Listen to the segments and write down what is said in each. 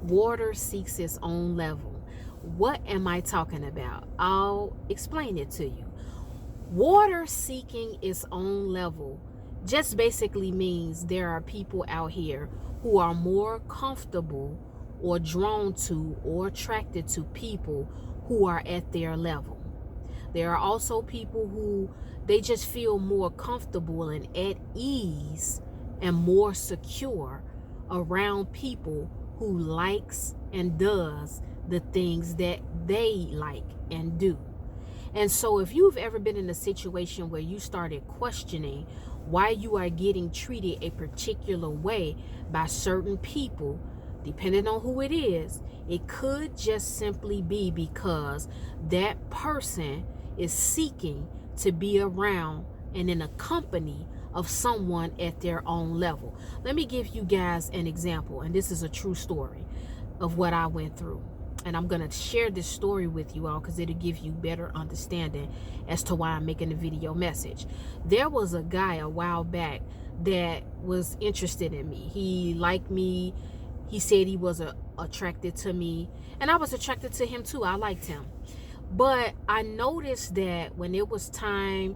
Water seeks its own level. What am I talking about? I'll explain it to you. Water seeking its own level just basically means there are people out here who are more comfortable or drawn to or attracted to people who are at their level. There are also people who they just feel more comfortable and at ease and more secure around people who likes and does the things that they like and do. And so if you've ever been in a situation where you started questioning why you are getting treated a particular way by certain people, depending on who it is, it could just simply be because that person is seeking to be around and in a company of someone at their own level. Let me give you guys an example, and this is a true story of what I went through. And I'm going to share this story with you all because it'll give you better understanding as to why I'm making the video message. There was a guy a while back that was interested in me. He liked me. He said he was attracted to me, and I was attracted to him too. I liked him. But I noticed that when it was time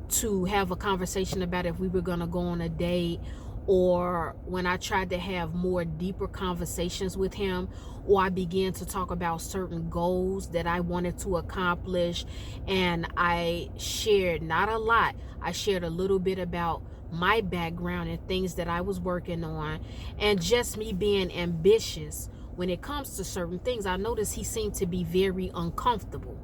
to have a conversation about if we were going to go on a date, or when I tried to have more deeper conversations with him, or I began to talk about certain goals that I wanted to accomplish, and I shared not a lot, I shared a little bit about my background and things that I was working on, and just me being ambitious when it comes to certain things, I noticed he seemed to be very uncomfortable.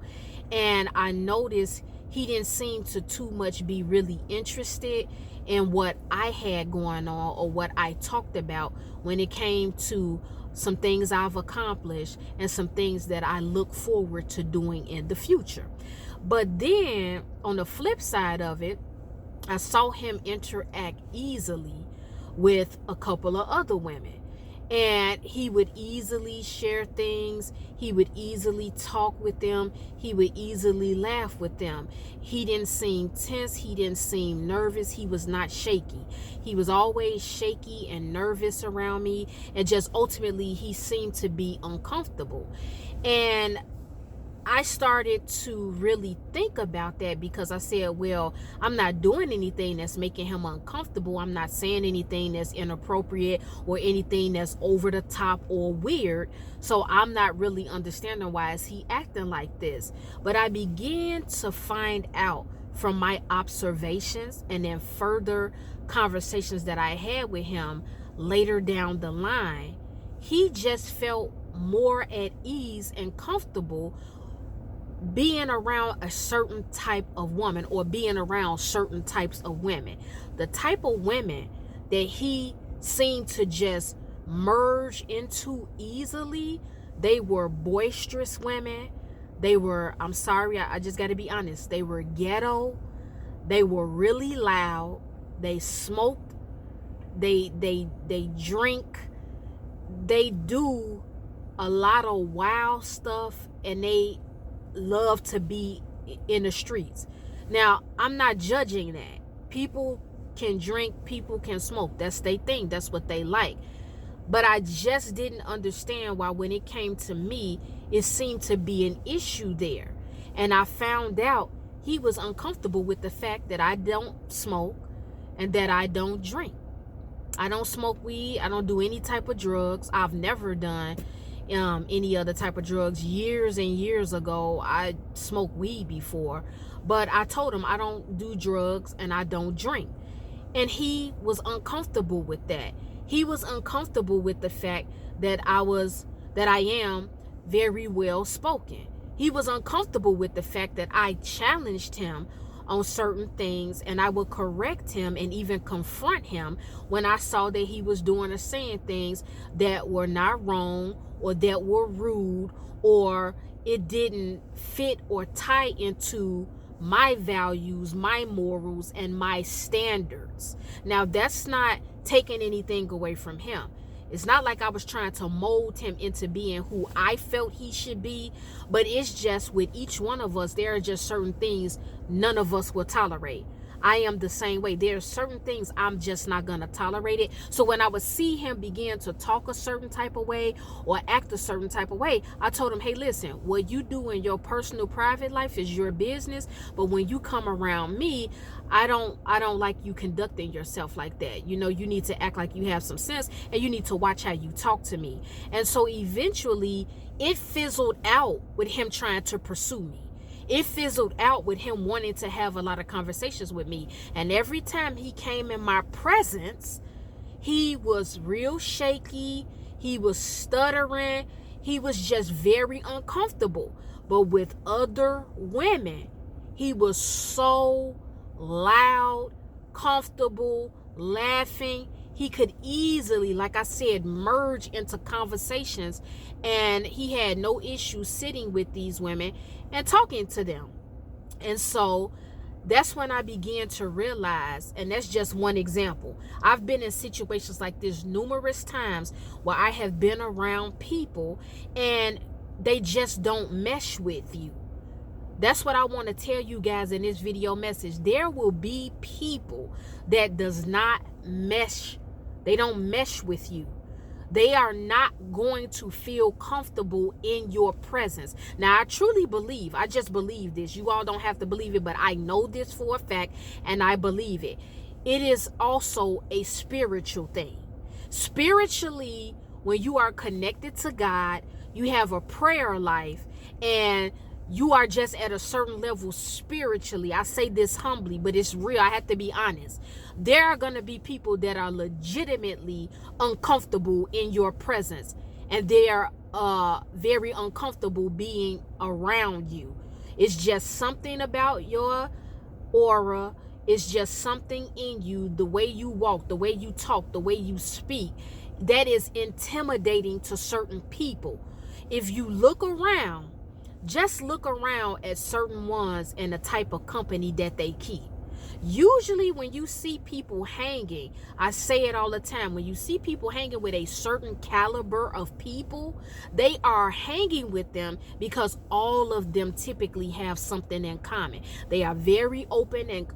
And I noticed he didn't seem to too much be really interested in what I had going on or what I talked about when it came to some things I've accomplished and some things that I look forward to doing in the future. But then on the flip side of it, I saw him interact easily with a couple of other women. And he would easily share things. He would easily talk with them. He would easily laugh with them. He didn't seem tense. He didn't seem nervous. He was not shaky. He was always shaky and nervous around me. And just ultimately, he seemed to be uncomfortable. And I started to really think about that because I said, well, I'm not doing anything that's making him uncomfortable. I'm not saying anything that's inappropriate or anything that's over the top or weird. So I'm not really understanding why is he acting like this. But I began to find out from my observations and then further conversations that I had with him later down the line, he just felt more at ease and comfortable being around a certain type of woman or being around certain types of women. The type of women that he seemed to just merge into easily, they were boisterous women. They were, I'm sorry, I just got to be honest, they were ghetto. They were really loud. They smoked. They drink. They do a lot of wild stuff, and they love to be in the streets. Now, I'm not judging that. People can drink, people can smoke. That's their thing. That's what they like. But I just didn't understand why when it came to me, it seemed to be an issue there. And I found out he was uncomfortable with the fact that I don't smoke and that I don't drink. I don't smoke weed. I don't do any type of drugs. I've never done any other type of drugs. Years and years ago, I smoked weed before, but I told him I don't do drugs and I don't drink. And he was uncomfortable with that. He was uncomfortable with the fact that I am very well spoken. He was uncomfortable with the fact that I challenged him on certain things, and I would correct him and even confront him when I saw that he was doing or saying things that were not wrong or that were rude or it didn't fit or tie into my values, my morals, and my standards. Now, that's not taking anything away from him. It's not like I was trying to mold him into being who I felt he should be, but it's just with each one of us, there are just certain things none of us will tolerate. I am the same way. There are certain things I'm just not going to tolerate it. So when I would see him begin to talk a certain type of way or act a certain type of way, I told him, hey, listen, what you do in your personal private life is your business. But when you come around me, I don't like you conducting yourself like that. You need to act like you have some sense, and you need to watch how you talk to me. And so eventually it fizzled out with him trying to pursue me. It fizzled out with him wanting to have a lot of conversations with me. And every time he came in my presence, he was real shaky. He was stuttering. He was just very uncomfortable. But with other women, he was so loud, comfortable, laughing. He could easily, like I said, merge into conversations, and he had no issue sitting with these women and talking to them. And so that's when I began to realize, and that's just one example. I've been in situations like this numerous times where I have been around people and they just don't mesh with you. That's what I want to tell you guys in this video message. There will be people that does not mesh. They don't mesh with you. They are not going to feel comfortable in your presence. Now, I truly believe, I just believe this. You all don't have to believe it, but I know this for a fact, and I believe it. It is also a spiritual thing. Spiritually, when you are connected to God, you have a prayer life, and you are just at a certain level spiritually. I say this humbly, but it's real. I have to be honest. There are going to be people that are legitimately uncomfortable in your presence, and they are very uncomfortable being around you. It's just something about your aura. It's just something in you, the way you walk, the way you talk, the way you speak, that is intimidating to certain people. If you look around, just look around at certain ones and the type of company that they keep. Usually when you see people hanging, I say it all the time, when you see people hanging with a certain caliber of people, they are hanging with them because all of them typically have something in common. They are very open and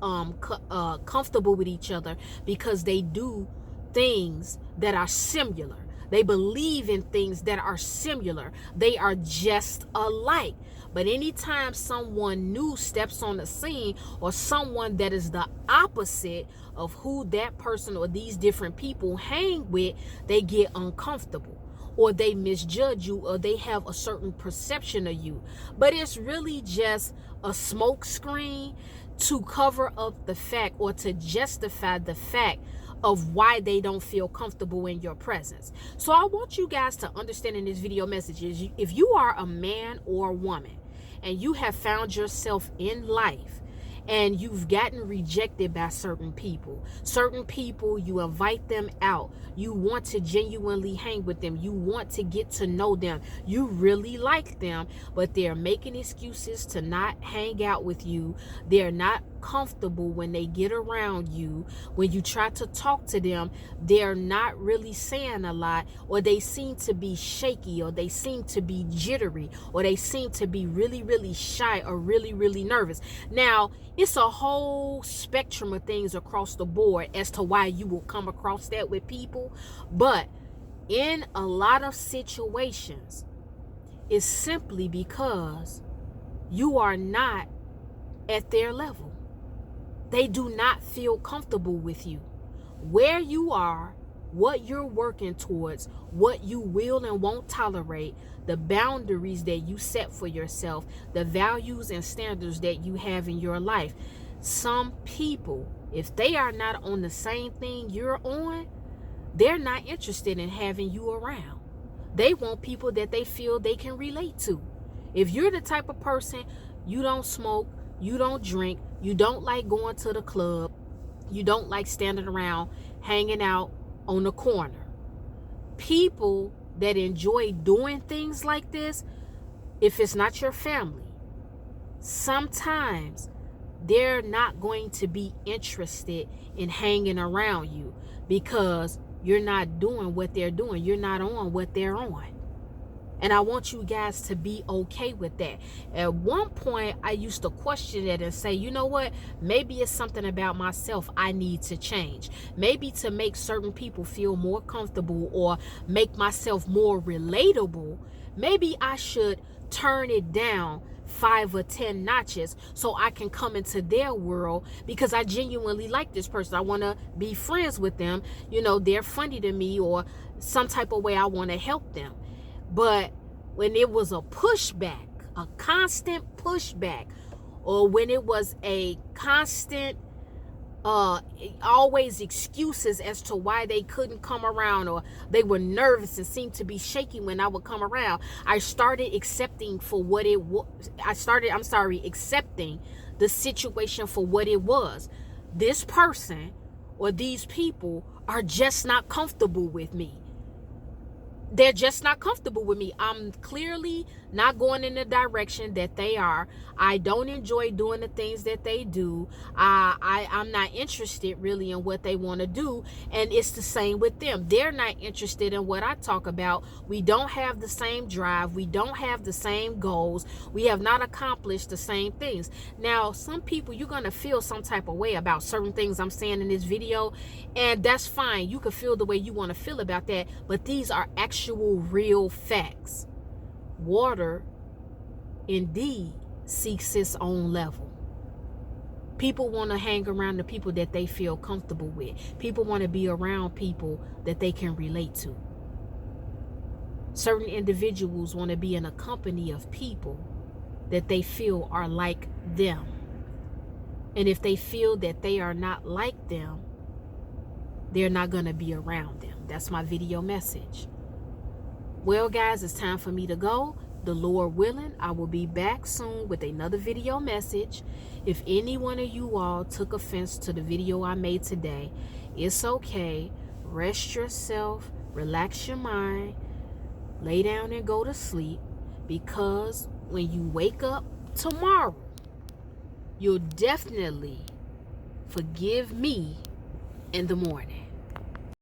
comfortable with each other because they do things that are similar. They believe in things that are similar. They are just alike. But anytime someone new steps on the scene, or someone that is the opposite of who that person or these different people hang with, they get uncomfortable, or they misjudge you, or they have a certain perception of you. But it's really just a smoke screen to cover up the fact, or to justify the fact of why they don't feel comfortable in your presence. So I want you guys to understand in this video message is, if you are a man or a woman and you have found yourself in life and you've gotten rejected by certain people, you invite them out, you want to genuinely hang with them, you want to get to know them, you really like them, but they're making excuses to not hang out with you. They're not comfortable when they get around you. When you try to talk to them, they're not really saying a lot, or they seem to be shaky, or they seem to be jittery, or they seem to be really, really shy, or really, really nervous. Now, it's a whole spectrum of things across the board as to why you will come across that with people. But in a lot of situations, it's simply because you are not at their level. They do not feel comfortable with you. Where you are, what you're working towards, what you will and won't tolerate, the boundaries that you set for yourself, the values and standards that you have in your life. Some people, if they are not on the same thing you're on, they're not interested in having you around. They want people that they feel they can relate to. If you're the type of person, you don't smoke, you don't drink, you don't like going to the club, you don't like standing around hanging out on the corner. People that enjoy doing things like this, if it's not your family, sometimes they're not going to be interested in hanging around you because you're not doing what they're doing. You're not on what they're on. And I want you guys to be okay with that. At one point, I used to question it and say, you know what? Maybe it's something about myself I need to change. Maybe to make certain people feel more comfortable or make myself more relatable, maybe I should turn it down 5 or 10 notches so I can come into their world, because I genuinely like this person. I want to be friends with them. You know, they're funny to me, or some type of way I want to help them. But when it was a pushback, a constant pushback, or when it was a constant always excuses as to why they couldn't come around, or they were nervous and seemed to be shaky when I would come around, I started accepting for what it was. Accepting the situation for what it was. This person or these people are just not comfortable with me. They're just not comfortable with me. I'm clearly not going in the direction that they are. I don't enjoy doing the things that they do. I'm not interested really in what they want to do. And it's the same with them. They're not interested in what I talk about. We don't have the same drive. We don't have the same goals. We have not accomplished the same things. Now, some people, you're going to feel some type of way about certain things I'm saying in this video. And that's fine. You can feel the way you want to feel about that. But these are actual real facts. Water indeed seeks its own level. People want to hang around the people that they feel comfortable with. People want to be around people that they can relate to. Certain individuals want to be in a company of people that they feel are like them. And if they feel that they are not like them, they're not going to be around them. That's my video message. Well, guys, it's time for me to go. The Lord willing, I will be back soon with another video message. If any one of you all took offense to the video I made today, it's okay. Rest yourself, relax your mind, lay down and go to sleep, because when you wake up tomorrow, you'll definitely forgive me in the morning.